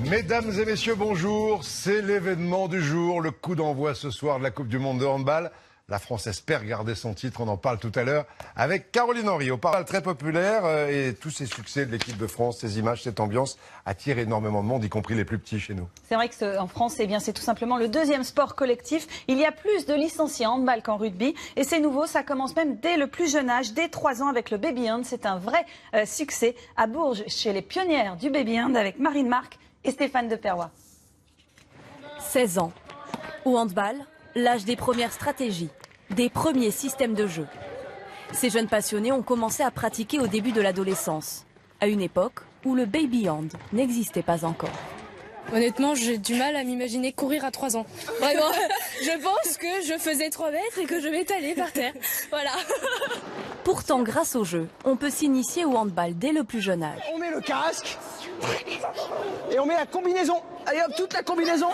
Mesdames et messieurs, bonjour. C'est l'événement du jour, le coup d'envoi ce soir de la Coupe du Monde de handball. La France espère garder son titre, on en parle tout à l'heure avec Caroline Henry. Au parle très populaire et tous ces succès de l'équipe de France, ces images, cette ambiance attirent énormément de monde, y compris les plus petits chez nous. C'est vrai qu'en France, c'est tout simplement le deuxième sport collectif. Il y a plus de licenciés en handball qu'en rugby et c'est nouveau, ça commence même dès le plus jeune âge, dès 3 ans avec le baby hand. C'est un vrai succès à Bourges chez les pionnières du baby hand avec Marine Marc et Stéphane de Perrois. 16 ans. Au handball, l'âge des premières stratégies, des premiers systèmes de jeu. Ces jeunes passionnés ont commencé à pratiquer au début de l'adolescence, à une époque où le baby hand n'existait pas encore. Honnêtement, j'ai du mal à m'imaginer courir à 3 ans. Vraiment, je pense que je faisais 3 mètres et que je m'étalais par terre. Voilà. Pourtant, grâce au jeu, on peut s'initier au handball dès le plus jeune âge. On met le casque et on met la combinaison. Allez hop, toute la combinaison.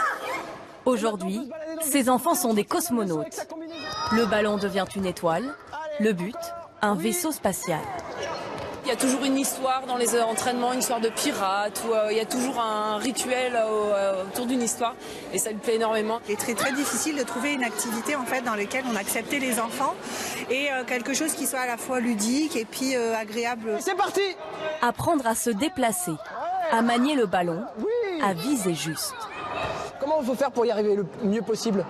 Aujourd'hui, ces enfants sont des cosmonautes. Le ballon devient une étoile, le but, un vaisseau spatial. Il y a toujours une histoire dans les entraînements, une histoire de pirate, ou il y a toujours un rituel autour d'une histoire, et ça lui plaît énormément. Il est très difficile de trouver une activité en fait dans laquelle on acceptait les enfants et quelque chose qui soit à la fois ludique et puis agréable. C'est parti! Apprendre à se déplacer, à manier le ballon, à viser juste. Comment il faut faire pour y arriver le mieux possible?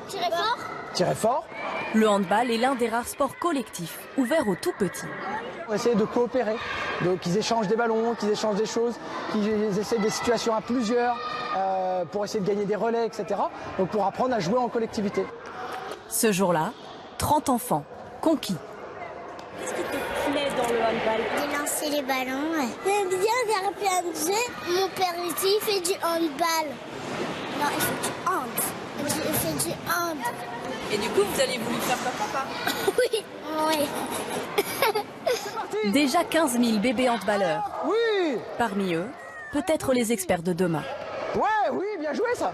Tirer fort. Tirer fort. Le handball est l'un des rares sports collectifs ouverts aux tout petits. On essaie de coopérer, donc qu'ils échangent des ballons, qu'ils échangent des choses, qu'ils essaient des situations à plusieurs pour essayer de gagner des relais, etc. Donc pour apprendre à jouer en collectivité. Ce jour-là, 30 enfants conquis. Qu'est-ce qui te plaît dans le handball? De lancer les ballons. J'aime bien faire plein de jeux. Mon père ici il fait du handball. Non, il fait du hand. Il fait du hand. Et du coup, vous allez vous faire papa? Oui. Déjà 15 000 bébés handballeurs. Oui! Parmi eux, peut-être les experts de demain. Ouais, oui, bien joué ça!